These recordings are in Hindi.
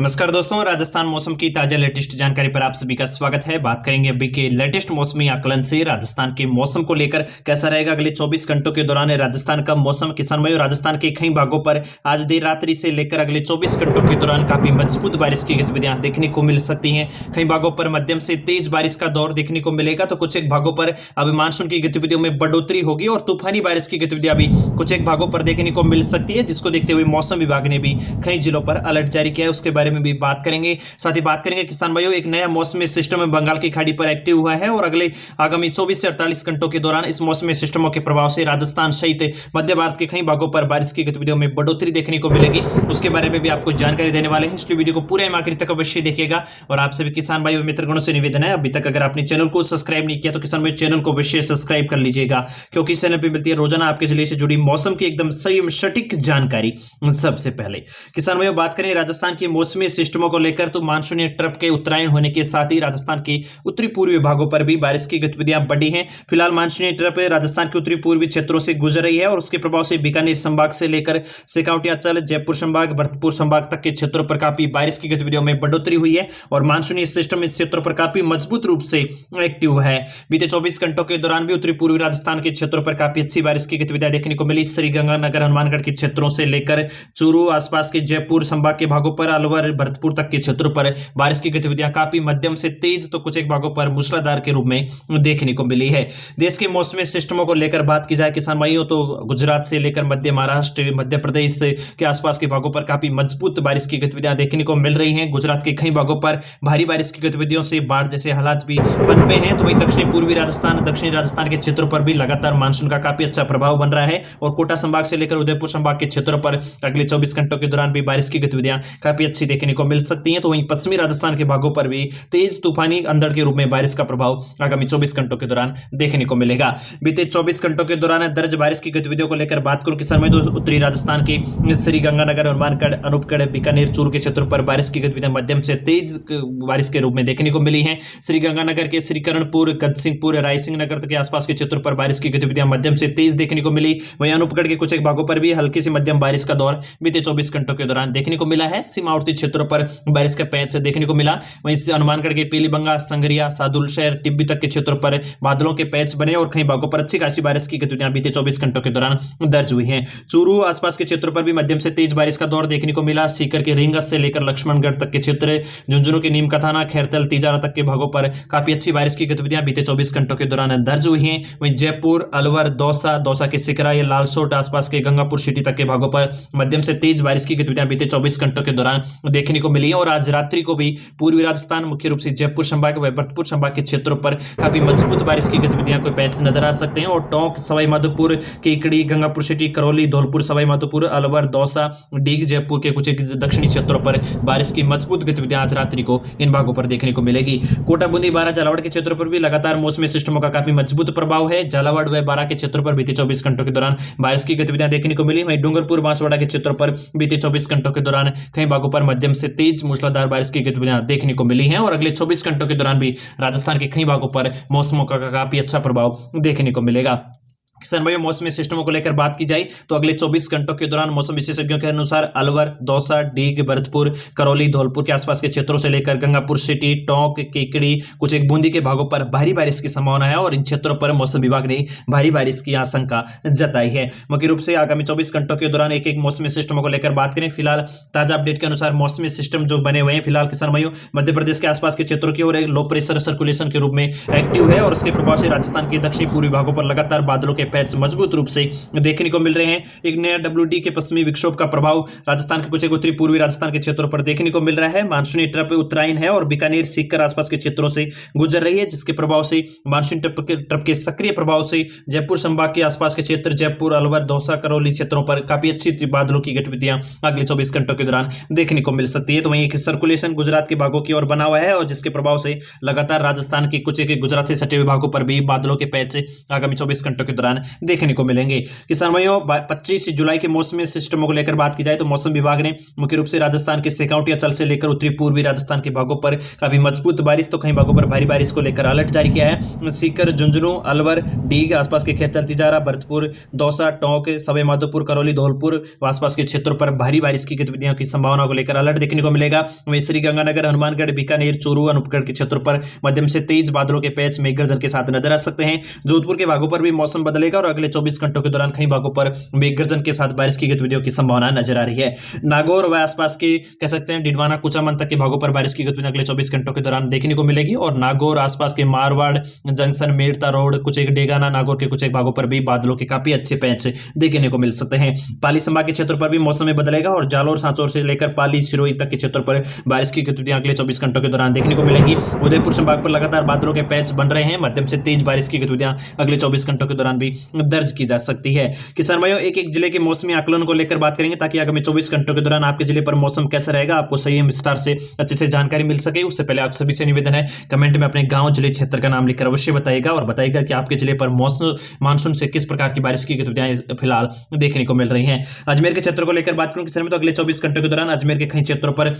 नमस्कार दोस्तों, राजस्थान मौसम की ताजा लेटेस्ट जानकारी पर आप सभी का स्वागत है। बात करेंगे अभी के लेटेस्ट मौसमी आकलन से राजस्थान के मौसम को लेकर कैसा रहेगा अगले 24 घंटों के दौरान राजस्थान का मौसम। किसान भाइयों, राजस्थान के कई भागों पर आज देर रात्रि से लेकर अगले 24 घंटों के दौरान काफी मजबूत बारिश की गतिविधियां देखने को मिल सकती हैं। कई भागों पर मध्यम से तेज बारिश का दौर देखने को मिलेगा, तो कुछ एक भागों पर अभी मानसून की गतिविधियों में बढ़ोतरी होगी और तूफानी बारिश की गतिविधियां भी कुछ एक भागों पर देखने को मिल सकती है, जिसको देखते हुए मौसम विभाग ने भी कई जिलों पर अलर्ट जारी किया है। उसके बारे में भी बात करेंगे। साथ ही बात करेंगे किसान भाइयों, एक नया मौसमी सिस्टम बंगाल की खाड़ी पर एक्टिव हुआ है और अगले आगामी 24 से 48 घंटों के दौरान इस मौसमी सिस्टमों के प्रभाव से राजस्थान सहित मध्य भारत के कई भागों पर बारिश की गतिविधियों में बढ़ोतरी देखने को मिलेगी। उसके बारे में भी आपको जानकारी देने वाले हैं, इसलिए वीडियो को पूरे आखिर तक अवश्य देखिएगा। और आप सभी किसान भाई मित्रगणों से निवेदन है, अभी तक अगर आपने चैनल को सब्सक्राइब नहीं किया तो किसान भाई चैनल को अवश्य सब्सक्राइब कर लीजिएगा, क्योंकि इस चैनल पर मिलती है रोजाना आपके जिले से जुड़ी मौसम की एकदम सही और सटीक जानकारी। सबसे पहले किसान भाइयों बात करें राजस्थान के मौसमी सिस्टमों को लेकर, तो मानसूनी ट्रफ के उत्तरायण होने के साथ ही राजस्थान के उत्तरी पूर्वी भागों पर भी बारिश की गतिविधियां बढ़ी हैं। फिलहाल मानसूनी ट्रफ राजस्थान के उत्तरी पूर्वी क्षेत्रों से गुजर रही है और उसके प्रभाव से बीकानेर संभाग से लेकर सिकाउटी अंचल, जयपुर संभाग, भरतपुर संभाग तक के क्षेत्रों पर काफी बारिश की गतिविधियों में बढ़ोतरी हुई है और मानसूनी सिस्टम इस क्षेत्रों पर काफी मजबूत रूप से एक्टिव है। बीते 24 घंटों के दौरान भी उत्तरी पूर्वी राजस्थान के क्षेत्रों पर काफी अच्छी बारिश की गतिविधियां देखने को मिली। श्रीगंगानगर, हनुमानगढ़ के क्षेत्रों से लेकर चूरू, आसपास के जयपुर संभाग के भागों पर, अलवर, भरतपुर तक के क्षेत्रों पर बारिश की गतिविधियां काफी मध्यम से तेज तो कुछ एक भागों पर मूसलाधार के रूप में देखने को मिली है। देश के मौसमी सिस्टमों को लेकर बात की जाए किसान भाइयों, तो गुजरात से लेकर मध्य महाराष्ट्र, मध्य प्रदेश के आसपास के भागों पर काफी मजबूत बारिश की गतिविधियां देखने को मिल रही हैं। गुजरात के कई भागों पर भारी बारिश की गतिविधियों से बाढ़ जैसे हालात भी पनपे हैं। तो वहीं दक्षिणी पूर्वी राजस्थान, दक्षिणी राजस्थान के क्षेत्रों पर भी लगातार मानसून का काफी अच्छा प्रभाव बन रहा है और कोटा संभाग से लेकर उदयपुर संभाग के क्षेत्रों पर अगले 24 घंटों के दौरान भी बारिश की गतिविधियां काफी अच्छी देखने को मिल सकती हैं। तो वहीं पश्चिमी राजस्थान के भागों पर भी तेज तूफानी अंधड़ के रूप में बारिश का प्रभाव आगामी 24 घंटों के दौरान देखने को मिलेगा। बीते 24 घंटों के दौरान दर्ज बारिश की गतिविधियों को लेकर बात करूं किसान भाई, तो उत्तरी राजस्थान के श्रीगंगानगर, हनुमानगढ़, अनूपगढ़, बीकानेर, चूरू के क्षेत्रों पर बारिश की गतिविधियां मध्यम से तेज बारिश के रूप में देखने को मिली हैं। श्रीगंगानगर के श्रीकरणपुर, गजसिंहपुर, रायसिंह नगर के आसपास के क्षेत्रों पर बारिश की गतिविधियां मध्यम से तेज देखने को मिली। वहीं अनूपगढ़ के कुछ एक भागों पर भी हल्की से मध्यम बारिश का दौर बीते 24 घंटों के दौरान देखने को मिला है। सीमावर्ती क्षेत्रों पर बारिश का पैच देखने को मिला। वहीं हनुमानगढ़ के पीलीबंगा, संगरिया, सादुल शहर, टिब्बी तक के क्षेत्रों पर बादलों के पैच बने और कई भागों पर अच्छी खासी बारिश की गतिविधियां बीते 24 घंटों के दौरान दर्ज हुई हैं। चूरू आसपास के क्षेत्रों पर भी मध्यम से तेज बारिश का दौर देखने को मिला। सीकर के रिंगस से लेकर लक्ष्मणगढ़ तक के क्षेत्र, झुंझुनू के नीमकाथाना, खैरतल, तिजारा तक के भागों पर काफी अच्छी बारिश की गतिविधियां बीते 24 घंटों के दौरान दर्ज हुई हैं। वहीं जयपुर, अलवर, दौसा, दौसा के सिकरा, या लालसोट, आसपास के गंगापुर सिटी तक के भागों पर मध्यम से तेज बारिश की गतिविधियां बीते 24 घंटों के दौरान देखने को मिली और आज रात्रि को भी पूर्वी राजस्थान, मुख्य रूप से जयपुर संभाग व भरतपुर संभाग के क्षेत्रों पर काफी मजबूत बारिश की गतिविधियां कोई पैच नजर आ सकते हैं और टोंक, सवाई माधोपुर, केकड़ी, गंगापुर सिटी, करौली, धौलपुर, सवाई माधोपुर, अलवर, दौसा, डीग, जयपुर के कुछ दक्षिणी क्षेत्रों पर बारिश की मजबूत गतिविधियां आज रात्रि को इन भागों पर देखने को मिलेगी। कोटा, बूंदी, बारां, झालावाड़ के क्षेत्रों पर भी लगातार मौसमी सिस्टमों का काफी मजबूत प्रभाव है। झालावाड़ व बारां के क्षेत्रों पर बीते 24 घंटों के दौरान बारिश की गतिविधियां देखने को मिली। वहीं डूंगरपुर, बांसवाड़ा के क्षेत्रों पर बीते 24 घंटों के दौरान कई भागों पर मध्यम से तेज मूसलाधार बारिश की गतिविधियां देखने को मिली हैं और अगले 24 घंटों के दौरान भी राजस्थान के कई भागों पर मौसमों का काफी अच्छा प्रभाव देखने को मिलेगा। किसान भाइयों, मौसमी सिस्टमों को लेकर बात की जाए तो अगले 24 घंटों के दौरान मौसम विशेषज्ञों के अनुसार अलवर, दौसा, डीग, भरतपुर, करौली, धौलपुर के आसपास के क्षेत्रों से लेकर गंगापुर सिटी, टोंक, केकड़ी, कुछ एक बूंदी के भागों पर भारी बारिश की संभावना है और इन क्षेत्रों पर मौसम विभाग ने भारी बारिश की आशंका जताई है। मुख्य रूप से आगामी 24 घंटों के दौरान एक एक मौसमी सिस्टमों को लेकर बात करें, फिलहाल ताजा अपडेट के अनुसार मौसमी सिस्टम जो बने हुए हैं फिलहाल किसान भाइयों मध्य प्रदेश के आसपास के क्षेत्रों की ओर एक लो प्रेशर सर्कुलेशन के रूप में एक्टिव है और उसके प्रभाव से राजस्थान के दक्षिणी पूर्वी भागों पर लगातार बादलों के पैच मजबूत रूप से देखने को मिल रहे हैं। एक नया WD के पश्चिमी विक्षोभ का प्रभाव राजस्थान के कुछ उत्तरी पूर्वी राजस्थान के क्षेत्रों पर देखने को मिल रहा है। मानसूनी ट्रफ उत्तरायण है और बीकानेर, सीकर आसपास के क्षेत्रों से गुजर रही है, जिसके प्रभाव से मानसूनी ट्रफ के सक्रिय प्रभाव से जयपुर संभाग के आसपास के क्षेत्र, जयपुर, अलवर, दौसा, करौली क्षेत्रों पर काफी अच्छी बादलों की गतिविधियां अगले 24 घंटों के दौरान देखने को मिल सकती है। तो वहीं एक सर्कुलेशन गुजरात के भागों की ओर बना हुआ है और जिसके प्रभाव से लगातार राजस्थान के कुछ एक गुजरात से सटे हुए भागों पर भी बादलों के पैच आगामी 24 घंटों के दौरान दौरान देखने को मिलेंगे। किसान भाइयों 25 जुलाई के मौसमी सिस्टमों को लेकर बात की जाए तो मौसम विभाग ने मुख्य रूप से राजस्थान के सिकाउटी अंचल से लेकर उत्तरी पूर्वी राजस्थान के भागों पर काफी मजबूत बारिश तो कई भागों पर भारी बारिश को लेकर अलर्ट जारी किया है। सीकर, झुंझुनू, अलवर, डीग, आसपास के खेतल, तिजारा, भरतपुर, दौसा, टोंक, सवाई माधोपुर, करौली, धौलपुर आसपास के क्षेत्रों पर भारी बारिश की गतिविधियों की संभावना को लेकर अलर्ट देखने को मिलेगा। वहीं श्रीगंगानगर, हनुमानगढ़, बीकानेर, चूरू, अनूपगढ़ के क्षेत्रों पर मध्यम से तेज बादलों के पैच मेघ गर्जन के साथ नजर आ सकते हैं। जोधपुर के भागों पर भी मौसम बदलेगा और अगले 24 घंटों के दौरान कई भागों पर मेघ गर्जन के साथ बारिश की गतिविधियों की संभावना नजर आ रही है। नागौर व आसपास के कह सकते हैं डिडवाना, कुचामन तक के भागों पर बारिश की गतिविधियां अगले 24 घंटों के दौरान देखने को मिलेगी और नागौर आसपास के मारवाड़ जंक्शन, मेड़ता रोड, कुछ एक डेगाना, नागौर के कुछ एक भागों पर भी बादलों के काफी अच्छे पैच देखने को मिल सकते हैं। पाली संभाग के क्षेत्रों पर भी मौसम में बदलेगा और जालोर, सांचौर से लेकर पाली, सिरोही तक के क्षेत्रों पर बारिश की गतिविधियां अगले 24 घंटों के दौरान देखने को मिलेगी। उदयपुर संभाग पर लगातार बादलों के पैच बन रहे हैं। मध्यम से तेज बारिश की गतिविधियां अगले 24 घंटों के दौरान भी दर्ज की जा सकती है। किसान भाइयों एक एक जिले के मौसमी आकलन को लेकर बात करेंगे ताकि आगामी 24 घंटों के दौरान आपके जिले पर मौसम कैसा रहेगा आपको सही एवं विस्तार से अच्छे से जानकारी मिल सके। उससे पहले आप सभी से निवेदन है कमेंट में अपने गांव, जिले, क्षेत्र का नाम लिखकर अवश्य बताइएगा और बताइएगा कि आपके जिले पर मौसम मानसून से किस प्रकार की बारिश की गतिविधियां फिलहाल देखने को मिल रही हैं। अजमेर के क्षेत्र को लेकर बात करूं किसान में तो अगले 24 घंटों के दौरान अजमेर के कई क्षेत्रों पर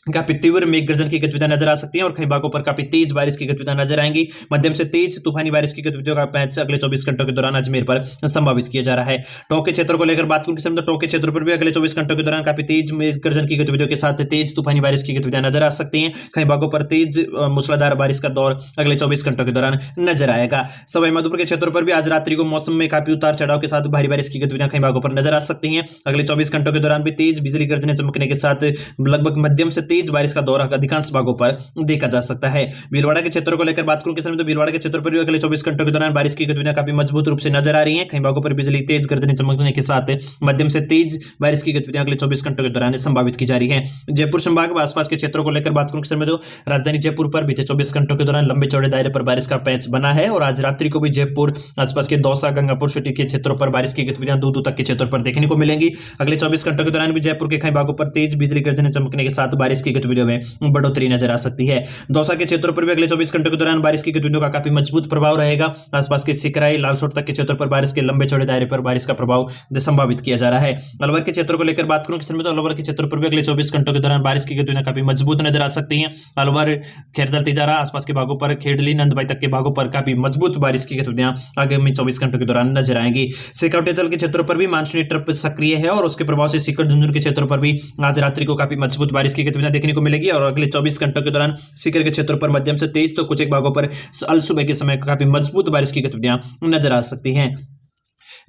काफी तीव्र मेघ गर्जन की गतिविधियां नजर आ सकती हैं और कई भागों पर काफी तेज बारिश की गतिविधियां नजर आएंगी। मध्यम से तेज तूफानी बारिश की गतिविधियों का पैच अगले 24 घंटों के दौरान अजमेर पर संभावित किया जा रहा है। टोंक के क्षेत्र को लेकर बात करूं किसान तो टोंक के क्षेत्र पर भी अगले 24 घंटों के दौरान काफी तेज मेघ गर्जन की गतिविधियों के साथ तेज तूफानी बारिश की गतिविधियां नजर आ सकती हैं। कई भागों पर तेज मूसलाधार बारिश का दौर अगले 24 घंटों के दौरान नजर आएगा। सवाई माधोपुर के क्षेत्रों पर भी आज रात्रि को मौसम में काफी उतार चढ़ाव के साथ भारी बारिश की गतिविधियां कई भागों पर नजर आ सकती हैं। अगले 24 घंटों के दौरान भी तेज बिजली गर्जने चमकने के साथ लगभग मध्यम से तेज बारिश का दौर अधिकांश भागों पर देखा जा सकता है। भीलवाड़ा के क्षेत्रों को लेकर बात करूं किसान तो भीलवाड़ा के क्षेत्र पर भी अगले 24 घंटों के दौरान बारिश की गतिविधियां काफी मजबूत रूप से नजर आ रही हैं। कई भागों पर बिजली तेज गर्जने चमकने के साथ मध्यम से तेज बारिश की गतिविधियां अगले 24 घंटों के दौरान संभावित की जा रही है। जयपुर संभाग व आसपास के क्षेत्रों को लेकर बात करूं किसान तो राजधानी जयपुर पर बीते 24 घंटों के दौरान लंबे चौड़े दायरे पर बारिश का पैच बना है और आज रात्रि को भी जयपुर आसपास के दौसा, गंगापुर सिटी के क्षेत्रों पर बारिश की गतिविधियां दूर दूर तक के क्षेत्रों पर देखने को मिलेंगी। अगले 24 घंटों के दौरान भी जयपुर के कई भागों पर तेज बिजली गर्जने चमकने के साथ बारिश की गतिविधियों में बढ़ोतरी नजर आ सकती है। दौसा के क्षेत्रों पर भी अगले 24 घंटों के दौरान बारिश की गतिविधियों का काफी मजबूत प्रभाव रहेगा। आसपास के सिकराई, लालसोट तक के क्षेत्रों पर बारिश के लंबे चौड़े दायरे पर बारिश का प्रभाव संभावित किया जा रहा है। अलवर के क्षेत्रों को लेकर बात करूं किसान तो अलवर के क्षेत्रों पर भी अगले 24 घंटों के दौरान बारिश की गतिविधियां काफी मजबूत नजर आ सकती हैं। अलवर, खेरदल, तिजारा आसपास के भागों पर, खेडली, नंदबाई तक के भागों पर काफी मजबूत बारिश की गतिविधियां आगामी 24 घंटों के दौरान नजर आएंगी। सिकाउटी अंचल के क्षेत्रों पर भी मानसूनी ट्रफ सक्रिय है और उसके प्रभाव से सीकर, झुंझुनू के क्षेत्रों पर भी आज रात्रि को काफी मजबूत बारिश की गतिविधियां देखने को मिलेगी और अगले 24 घंटों के दौरान सीकर के क्षेत्रों पर मध्यम से तेज तो कुछ एक भागों पर अल सुबह के समय काफी मजबूत बारिश की गतिविधियां नजर आ सकती हैं।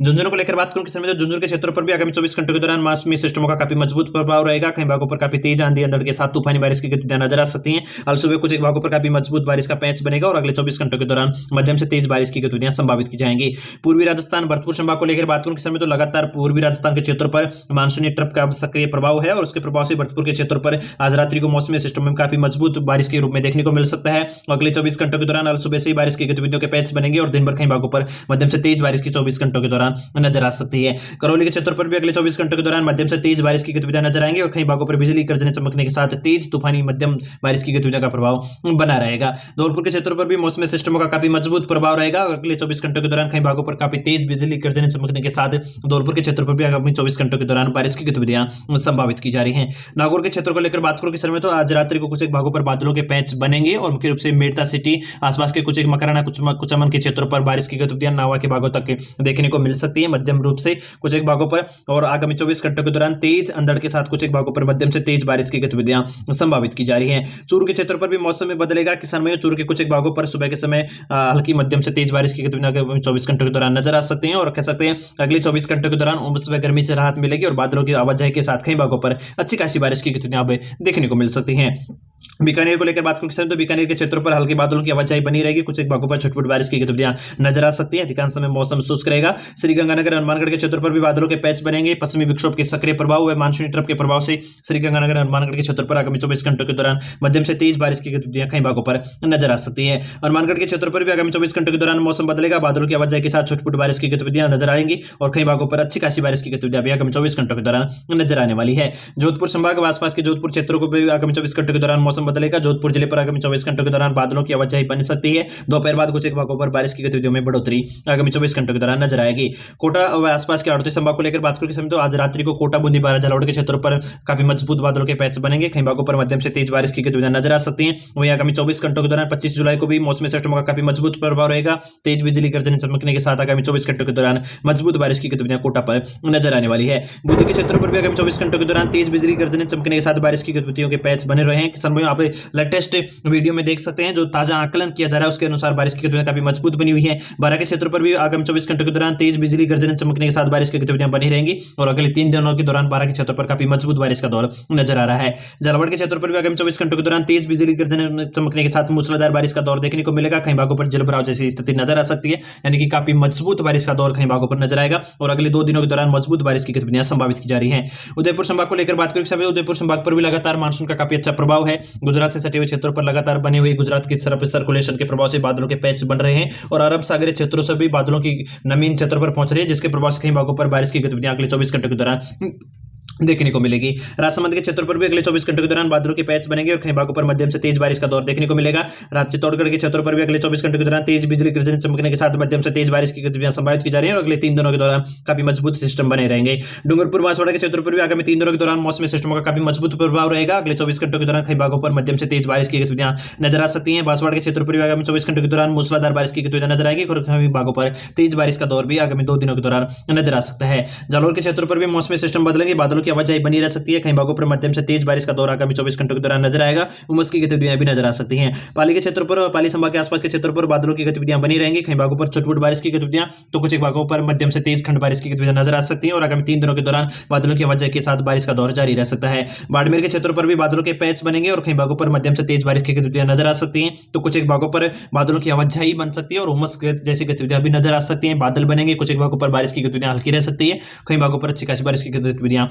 झुंझुनू को लेकर बात करूं किसान में तो झुंझुनू के क्षेत्रों पर भी आगामी 24 घंटों के दौरान मौसमी सिस्टमों का काफी मजबूत प्रभाव रहेगा। कई भागों पर काफी तेज आंधी अंधड़ के साथ तूफानी बारिश की गतिविधियां नजर आ सकती हैं। अल सुबह कुछ एक भागों पर काफी मजबूत बारिश का पैच बनेगा और अगले 24 घंटों के दौरान मध्यम से तेज बारिश की गतिविधियां संभावित की जाएंगी। पूर्वी राजस्थान, भरतपुर संभाग को लेकर बात करूं किसान में तो लगातार पूर्वी राजस्थान के क्षेत्रों पर मानसूनी ट्रफ का सक्रिय प्रभाव है और उसके प्रभाव से भरतपुर के क्षेत्रों पर आज रात्रि को मौसमी सिस्टम में काफी मजबूत बारिश के रूप में देखने को मिल सकता है। अगले 24 घंटों के दौरान अल सुबह से ही बारिश की गतिविधियों के पैच बनेंगे और दिन भर कई भागों पर मध्यम से तेज बारिश की 24 घंटों के दौरान नजर आ सकती है। करौली के क्षेत्र पर भी अगले 24 घंटों के दौरान मध्यम से तेज बारिश की गतिविधियां नजर आएंगी और कई भागों पर बिजली गर्जने चमकने के साथ तेज तूफानी मध्यम बारिश की गतिविधियों का प्रभाव बना रहेगा। धौलपुर के क्षेत्रों पर भी मौसमी सिस्टमों का काफी मजबूत प्रभाव रहेगा। अगले 24 घंटों के दौरान कई भागों पर काफी तेज बिजली गर्जने चमकने के साथ धौलपुर के क्षेत्र पर भी आगामी 24 घंटों के दौरान बारिश की गतिविधियां संभावित की जा रही हैं। नागौर के क्षेत्र को लेकर बात करूं किसान में तो आज रात्रि को कुछ एक भागों पर बादलों के पैच बनेंगे और मुख्य रूप से मेड़ता सिटी आसपास के कुछ एक मकराना, कुचामन के क्षेत्रों पर बारिश की गतिविधियां नावा के भागों तक देखने को मिल सकती है। मध्यम रूप से कुछ एक भागों पर और आगामी 24 घंटों के दौरान तेज अंधड़ के साथ कुछ एक भागों पर मध्यम से तेज बारिश की गतिविधियां संभावित की जा रही हैं। चूरू के क्षेत्र पर भी मौसम में बदलेगा किसान भाइयों। चूरू के कुछ एक भागों पर सुबह के समय हल्की मध्यम से तेज बारिश की गतिविधियां 24 घंटों के दौरान नजर आ सकते हैं और कह सकते हैं अगले 24 घंटों के दौरान उमस व गर्मी से राहत मिलेगी और बादलों की आवाजाही के साथ कई भागों पर अच्छी खासी बारिश की गतिविधियां देखने को मिल सकती हैं। बीकानेर को लेकर बात करूं किसान तो बीकानेर के क्षेत्रों पर हल्के बादलों की आवाजाही बनी रहेगी। कुछ एक भागों पर छुटपुट बारिश की गतिविधियां नजर आ सकती है। अधिकांश समय मौसम शुष्क रहेगा। श्रीगंगानगर, हनुमानगढ़ के क्षेत्रों पर भी बादलों के पैच बनेंगे। पश्चिमी विक्षोभ के सक्रिय प्रभाव व मानसूनी ट्रफ के प्रभाव से श्रीगंगानगर, हनुमानगढ़ के क्षेत्र पर आगामी 24 घंटों के दौरान मध्यम से तेज बारिश की गतिविधियां कई भागों पर नजर आ सकती है। हनुमानगढ़ के क्षेत्रों पर भी आगामी 24 घंटों के दौरान मौसम बदलेगा। बादलों की आवाजाही के साथ छुटपुट बारिश की गतिविधियां नजर आएंगी और कई भागों पर अच्छी खासी बारिश की गतिविधियां भी आगामी 24 घंटों के दौरान नजर आने वाली है। जोधपुर संभाग व आसपास के जोधपुर क्षेत्रों को भी आगामी 24 घंटों के दौरान मौसम बदलेगा। जोधपुर जिले पर आगामी 24 घंटों के दौरान बादलों की आवाजाही बन सकती है। दोपहर बाद कुछ एक भागों पर बारिश की गतिविधियों में बढ़ोतरी आगामी 24 घंटों के दौरान नजर आएगी। कोटा और आसपास के आड़ती संभाग को लेकर बात करें तो आज रात्रि को कोटा, बूंदी, बारां, झालावाड़ के क्षेत्रों पर काफी मजबूत बादलों के पैच बनेंगे। कई भागों पर मध्यम से तेज बारिश की गतिविधियां नजर आ सकती हैं। वहीं आगामी 24 घंटों के दौरान 25 जुलाई को भी मौसमी सिस्टम का काफी मजबूत प्रभाव रहेगा। तेज बिजली गर्जन चमकने के साथ आगामी 24 घंटों के दौरान मजबूत बारिश की गतिविधियां कोटा पर नजर आने वाली है। बूंदी के क्षेत्रों पर भी आगामी 24 घंटों के दौरान तेज बिजली गर्जन चमकने के साथ बारिश की गतिविधियों के पैच बने रहे हैं। किसान भाइयों, आप लेटेस्ट वीडियो में देख सकते हैं जो ताजा आकलन किया जा रहा है उसके अनुसार बारिश की गतिविधियां काफी मजबूत बनी हुई है। बारां के क्षेत्रों पर भी आगामी 24 घंटों के दौरान तेज बिजली गर्जन चमकने के साथ बारिश की गतिविधियां बनी रहेंगी और अगले 3 दिनों के दौरान बारां के क्षेत्रों पर काफी मजबूत बारिश का दौर नजर आ रहा है। झालावाड़ के क्षेत्रों पर भी आगामी 24 घंटों के दौरान तेज बिजली गर्जन चमकने के साथ मूसलाधार बारिश का दौर देखने को मिलेगा। कई भागों पर जलभराव जैसी स्थिति नजर आ सकती है, यानी कि काफी मजबूत बारिश का दौर कई भागों पर नजर आएगा और अगले 2 दिनों के दौरान मजबूत बारिश की गतिविधियां संभावित की जा रही हैं। उदयपुर संभाग को लेकर बात करें, उदयपुर संभाग पर भी लगातार मानसून का काफी अच्छा प्रभाव है। गुजरात से सटे हुए क्षेत्रों पर लगातार बने हुए गुजरात की तरफ सर्कुलेशन के प्रभाव से बादलों के पैच बन रहे हैं और अरब सागरीय क्षेत्रों से भी बादलों की नमी इन क्षेत्रों पर पहुंच रही है, जिसके प्रभाव से कई भागों पर बारिश की गतिविधियां अगले 24 घंटों के दौरान देखने को मिलेगी। राजसमंद के क्षेत्रों पर भी अगले 24 घंटों के दौरान बादलों के पैच बनेंगे और कई भागों पर मध्यम से तेज बारिश का दौर देखने को मिलेगा। चित्तौड़गढ़ के क्षेत्रों पर भी अगले 24 घंटों के दौरान तेज बिजली गर्जन चमकने के साथ मध्यम से तेज बारिश की गतिविधियां संभावित की जा रही है और अगले 3 दिनों के दौरान काफी मजबूत सिस्टम बने रहेंगे। डूंगरपुर बांसवाड़ा के क्षेत्रों पर भी आगामी 3 दिनों के दौरान मौसमी सिस्टम का काफी मजबूत प्रभाव रहेगा। अगले 24 घंटों के दौरान कई भागों पर मध्यम से तेज बारिश की गतिविधियां नजर आ सकती है। बांसवाड़ा के क्षेत्रों पर भी आगामी 24 घंटों के दौरान मूसलाधार बारिश की गतिविधियां नजर आएगी और कई भागों पर तेज बारिश का दौर भी आगामी 2 दिनों के दौरान नजर आ सकता है। जालौर के क्षेत्रों पर भी मौसमी सिस्टम बदलेंगे, बादलों की आवाजाही बनी रह सकती है। कई भागों पर मध्यम से तेज बारिश का दौर आगामी 24 घंटों के दौरान नजर आएगा। उमस की गतिविधियां भी नजर आ सकती हैं। पाली के क्षेत्रों पर और पाली संभाग के आसपास के क्षेत्रों पर बादलों की गतिविधियां बनी रहेंगी। कई भागों पर छुटपुट बारिश की गतिविधियां तो कुछ एक भागों पर मध्यम से तेज खंड बारिश की गतिविधियां नजर आ सकती हैं और आगामी 3 दिनों के दौरान बादलों की आवाजाही के साथ बारिश का दौर जारी रह सकता है। बाड़मेर के क्षेत्रों पर भी बादलों के पैच बनेंगे और कई भागों पर मध्यम से तेज बारिश की गतिविधियां नजर आ सकती हैं तो कुछ एक भागों पर बादलों की आवाजाही बन सकती है और उमस जैसी गतिविधियां भी नजर आ सकती हैं। बादल बनेंगे, कुछ एक भागों पर बारिश की गतिविधियां हल्की रह सकती है, कई भागों पर अच्छी खासी बारिश की गतिविधियां